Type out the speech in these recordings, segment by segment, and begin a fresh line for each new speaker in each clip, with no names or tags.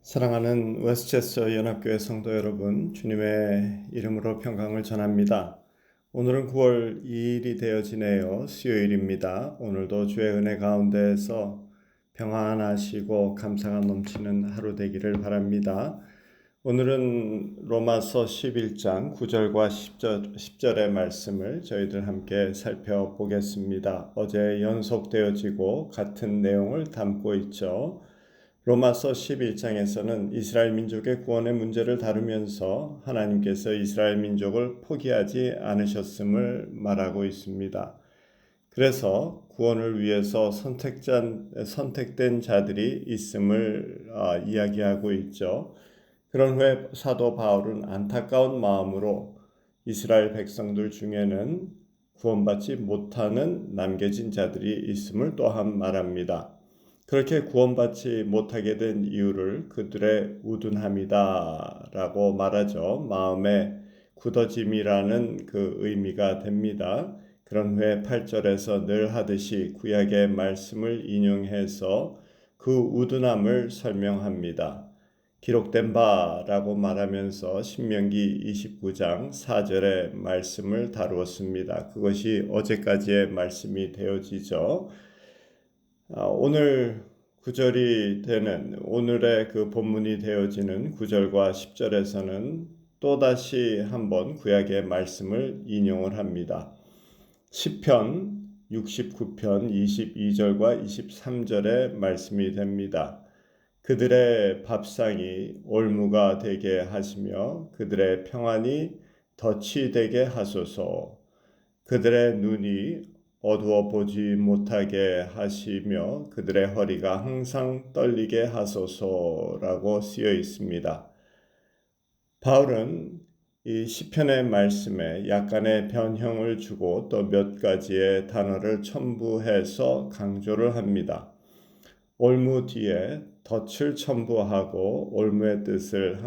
사랑하는 웨스트체스터 연합교회 성도 여러분, 주님의 이름으로 평강을 전합니다. 오늘은 9월 2일이 되어지네요. 수요일입니다. 오늘도 주의 은혜 가운데에서 평안하시고 감사가 넘치는 하루 되기를 바랍니다. 오늘은 로마서 11장 9절과 10절의 말씀을 저희들 함께 살펴보겠습니다. 어제 연속되어지고 같은 내용을 담고 있죠. 로마서 11장에서는 이스라엘 민족의 구원의 문제를 다루면서 하나님께서 이스라엘 민족을 포기하지 않으셨음을 말하고 있습니다. 그래서 구원을 위해서 선택된 자들이 있음을 이야기하고 있죠. 그런 후에 사도 바울은 안타까운 마음으로 이스라엘 백성들 중에는 구원받지 못하는 남겨진 자들이 있음을 또한 말합니다. 그렇게 구원받지 못하게 된 이유를 그들의 우둔함이다 라고 말하죠. 마음의 굳어짐이라는 그 의미가 됩니다. 그런 후에 8절에서 늘 하듯이 구약의 말씀을 인용해서 그 우둔함을 설명합니다. 기록된 바라고 말하면서 신명기 29장 4절의 말씀을 다루었습니다. 그것이 어제까지의 말씀이 되어지죠. 오늘 구절이 되는 오늘의 그 본문이 되어지는 9절과 10절에서는 또다시 한번 구약의 말씀을 인용을 합니다. 시편 69편 22절과 23절의 말씀이 됩니다. 그들의 밥상이 올무가 되게 하시며 그들의 평안이 덫이 되게 하소서. 그들의 눈이 어두워 보지 못하게 하시며 그들의 허리가 항상 떨리게 하소서라고 쓰여 있습니다. 바울은 이 시편의 말씀에 약간의 변형을 주고 또 몇 가지의 단어를 첨부해서 강조를 합니다. 올무 뒤에 덫을 첨부하고 올무의 뜻을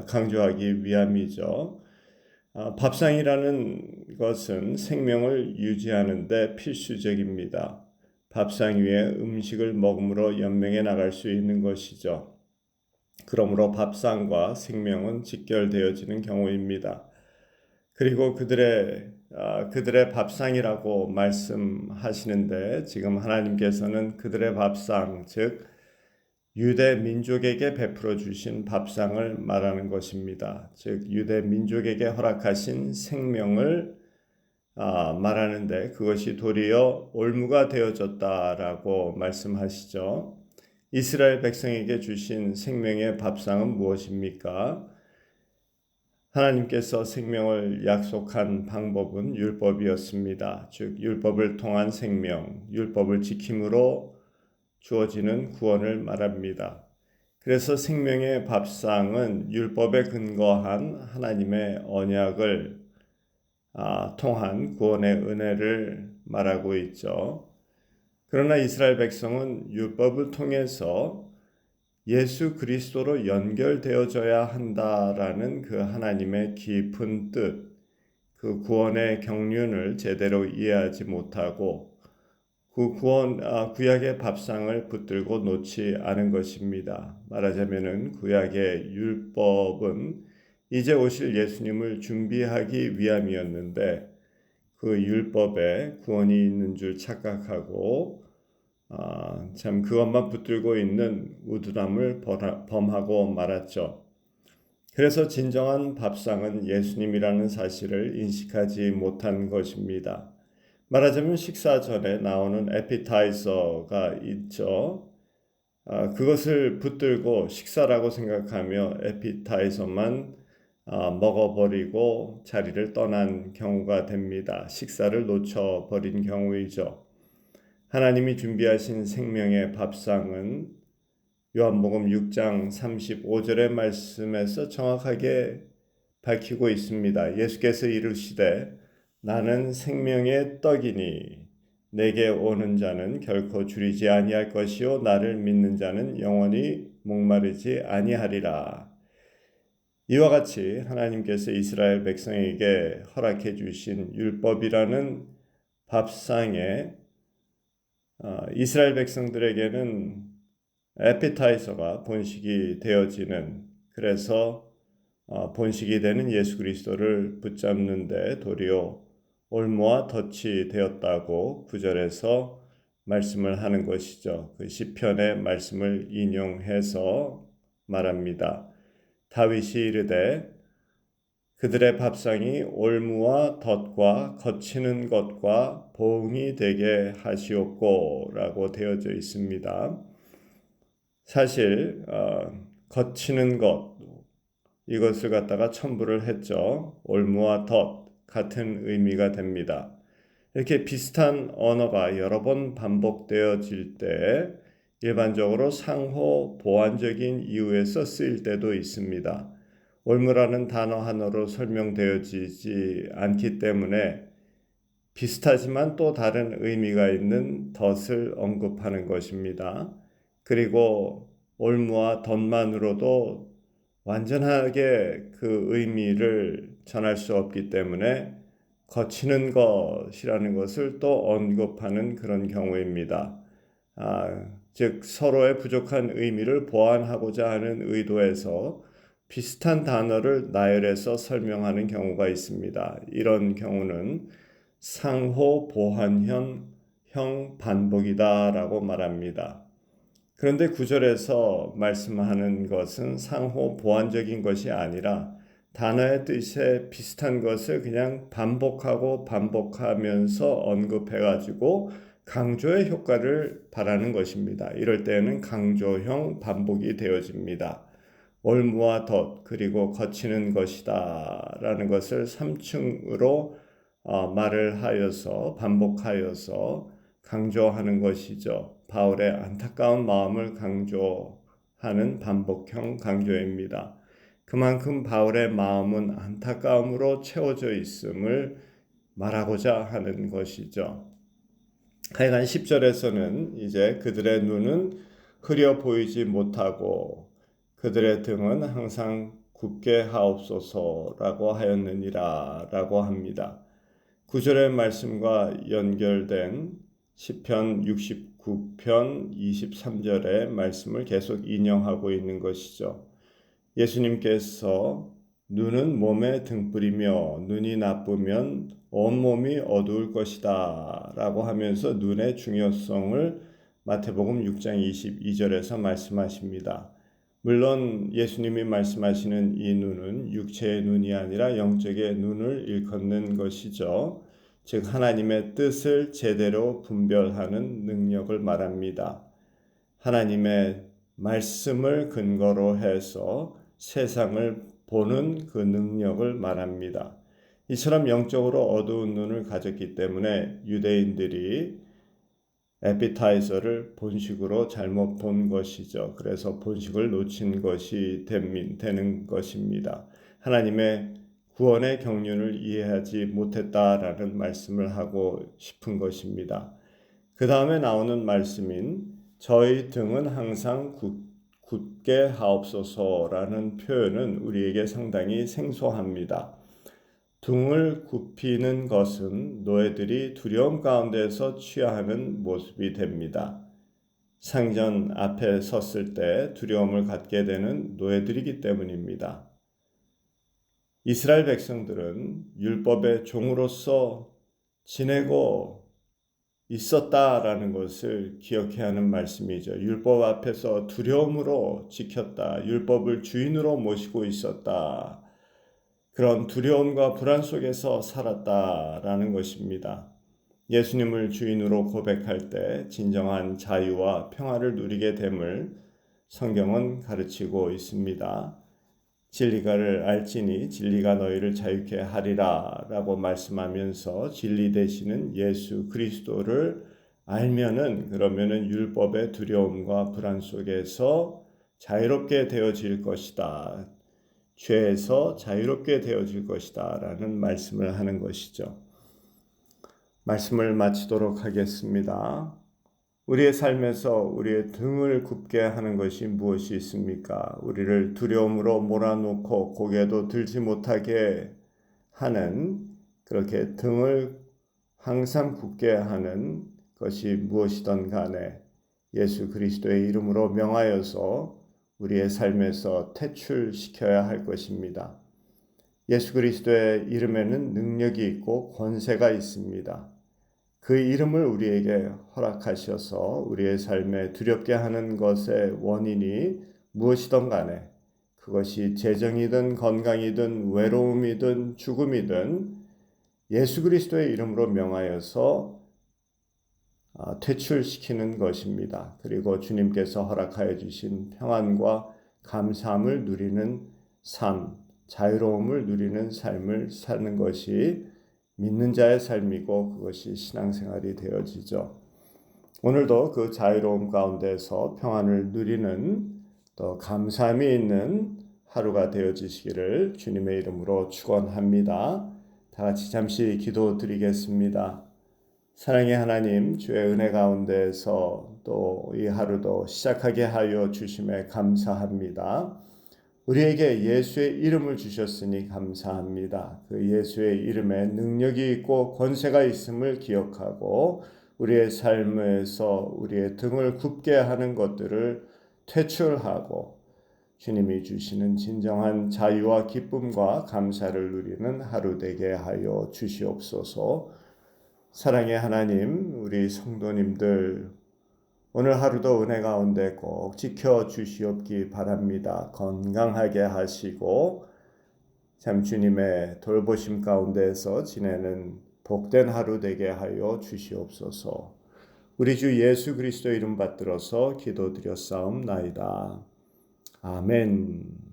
강조하기 위함이죠. 밥상이라는 것은 생명을 유지하는 데 필수적입니다. 밥상 위에 음식을 먹음으로 연명해 나갈 수 있는 것이죠. 그러므로 밥상과 생명은 직결되어지는 경우입니다. 그리고 그들의 밥상이라고 말씀하시는데 지금 하나님께서는 그들의 밥상, 즉 유대 민족에게 베풀어 주신 밥상을 말하는 것입니다. 즉 유대 민족에게 허락하신 생명을 말하는데 그것이 도리어 올무가 되어졌다라고 말씀하시죠. 이스라엘 백성에게 주신 생명의 밥상은 무엇입니까? 하나님께서 생명을 약속한 방법은 율법이었습니다. 즉 율법을 통한 생명, 율법을 지킴으로 주어지는 구원을 말합니다. 그래서 생명의 밥상은 율법에 근거한 하나님의 언약을 통한 구원의 은혜를 말하고 있죠. 그러나 이스라엘 백성은 율법을 통해서 예수 그리스도로 연결되어져야 한다라는 그 하나님의 깊은 뜻, 그 구원의 경륜을 제대로 이해하지 못하고 그 구약의 밥상을 붙들고 놓지 않은 것입니다. 말하자면은 구약의 율법은 이제 오실 예수님을 준비하기 위함이었는데 그 율법에 구원이 있는 줄 착각하고 참 그것만 붙들고 있는 우둔함을 범하고 말았죠. 그래서 진정한 밥상은 예수님이라는 사실을 인식하지 못한 것입니다. 말하자면 식사 전에 나오는 에피타이저가 있죠. 그것을 붙들고 식사라고 생각하며 에피타이저만 먹어버리고 자리를 떠난 경우가 됩니다. 식사를 놓쳐버린 경우이죠. 하나님이 준비하신 생명의 밥상은 요한복음 6장 35절의 말씀에서 정확하게 밝히고 있습니다. 예수께서 이르시되 나는 생명의 떡이니 내게 오는 자는 결코 줄이지 아니할 것이요 나를 믿는 자는 영원히 목마르지 아니하리라. 이와 같이 하나님께서 이스라엘 백성에게 허락해 주신 율법이라는 밥상에 이스라엘 백성들에게는 에피타이저가 본식이 되어지는, 그래서 본식이 되는 예수 그리스도를 붙잡는데 도리어 올무와 덫이 되었다고 9절에서 말씀을 하는 것이죠. 그 시편의 말씀을 인용해서 말합니다. 다윗이 이르되 그들의 밥상이 올무와 덫과 거치는 것과 보응이 되게 하시옵고 라고 되어져 있습니다. 사실 거치는 것, 이것을 갖다가 첨부를 했죠. 올무와 덫 같은 의미가 됩니다. 이렇게 비슷한 언어가 여러 번 반복되어질 때 일반적으로 상호 보완적인 이유에서 쓰일 때도 있습니다. 올무라는 단어 하나로 설명되어지지 않기 때문에 비슷하지만 또 다른 의미가 있는 덫을 언급하는 것입니다. 그리고 올무와 덫만으로도 완전하게 그 의미를 전할 수 없기 때문에 거치는 것이라는 것을 또 언급하는 그런 경우입니다. 즉 서로의 부족한 의미를 보완하고자 하는 의도에서 비슷한 단어를 나열해서 설명하는 경우가 있습니다. 이런 경우는 상호 보완형 반복이다라고 말합니다. 그런데 9절에서 말씀하는 것은 상호 보완적인 것이 아니라 단어의 뜻에 비슷한 것을 그냥 반복하고 반복하면서 언급해가지고 강조의 효과를 바라는 것입니다. 이럴 때는 강조형 반복이 되어집니다. 올무와 덫 그리고 거치는 것이다 라는 것을 3층으로 말을 하여서 반복하여서 강조하는 것이죠. 바울의 안타까운 마음을 강조하는 반복형 강조입니다. 그만큼 바울의 마음은 안타까움으로 채워져 있음을 말하고자 하는 것이죠. 하여간 10절에서는 이제 그들의 눈은 흐려 보이지 못하고 그들의 등은 항상 굳게 하옵소서라고 하였느니라 라고 합니다. 9절의 말씀과 연결된 시편 69편 23절의 말씀을 계속 인용하고 있는 것이죠. 예수님께서 눈은 몸의 등불이며 눈이 나쁘면 온몸이 어두울 것이다 라고 하면서 눈의 중요성을 마태복음 6장 22절에서 말씀하십니다. 물론 예수님이 말씀하시는 이 눈은 육체의 눈이 아니라 영적의 눈을 일컫는 것이죠. 즉 하나님의 뜻을 제대로 분별하는 능력을 말합니다. 하나님의 말씀을 근거로 해서 세상을 보는 그 능력을 말합니다. 이처럼 영적으로 어두운 눈을 가졌기 때문에 유대인들이 에피타이저를 본식으로 잘못 본 것이죠. 그래서 본식을 놓친 것이 되는 것입니다. 하나님의 구원의 경륜을 이해하지 못했다라는 말씀을 하고 싶은 것입니다. 그 다음에 나오는 말씀인 저희 등은 항상 굳게 하옵소서라는 표현은 우리에게 상당히 생소합니다. 등을 굽히는 것은 노예들이 두려움 가운데서 취하는 모습이 됩니다. 상전 앞에 섰을 때 두려움을 갖게 되는 노예들이기 때문입니다. 이스라엘 백성들은 율법의 종으로서 지내고 있었다라는 것을 기억해야 하는 말씀이죠. 율법 앞에서 두려움으로 지켰다. 율법을 주인으로 모시고 있었다. 그런 두려움과 불안 속에서 살았다라는 것입니다. 예수님을 주인으로 고백할 때 진정한 자유와 평화를 누리게 됨을 성경은 가르치고 있습니다. 진리가를 알지니 진리가 너희를 자유케 하리라 라고 말씀하면서 진리 되시는 예수 그리스도를 그러면은 율법의 두려움과 불안 속에서 자유롭게 되어질 것이다. 죄에서 자유롭게 되어질 것이다 라는 말씀을 하는 것이죠. 말씀을 마치도록 하겠습니다. 우리의 삶에서 우리의 등을 굽게 하는 것이 무엇이 있습니까? 우리를 두려움으로 몰아놓고 고개도 들지 못하게 하는, 그렇게 등을 항상 굳게 하는 것이 무엇이든 간에 예수 그리스도의 이름으로 명하여서 우리의 삶에서 퇴출시켜야 할 것입니다. 예수 그리스도의 이름에는 능력이 있고 권세가 있습니다. 그 이름을 우리에게 허락하셔서 우리의 삶에 두렵게 하는 것의 원인이 무엇이든 간에 그것이 재정이든 건강이든 외로움이든 죽음이든 예수 그리스도의 이름으로 명하여서 퇴출시키는 것입니다. 그리고 주님께서 허락하여 주신 평안과 감사함을 누리는 삶, 자유로움을 누리는 삶을 사는 것이 믿는 자의 삶이고 그것이 신앙생활이 되어지죠. 오늘도 그 자유로움 가운데서 평안을 누리는 또 감사함이 있는 하루가 되어지시기를 주님의 이름으로 축원합니다. 다 같이 잠시 기도드리겠습니다. 사랑의 하나님, 주의 은혜 가운데에서 또 이 하루도 시작하게 하여 주심에 감사합니다. 우리에게 예수의 이름을 주셨으니 감사합니다. 그 예수의 이름에 능력이 있고 권세가 있음을 기억하고 우리의 삶에서 우리의 등을 굽게 하는 것들을 퇴출하고 주님이 주시는 진정한 자유와 기쁨과 감사를 누리는 하루 되게 하여 주시옵소서. 사랑의 하나님, 우리 성도님들 오늘 하루도 은혜 가운데 꼭 지켜주시옵기 바랍니다. 건강하게 하시고 참 주님의 돌보심 가운데서 지내는 복된 하루 되게 하여 주시옵소서. 우리 주 예수 그리스도 이름 받들어서 기도드렸사옵나이다. 아멘.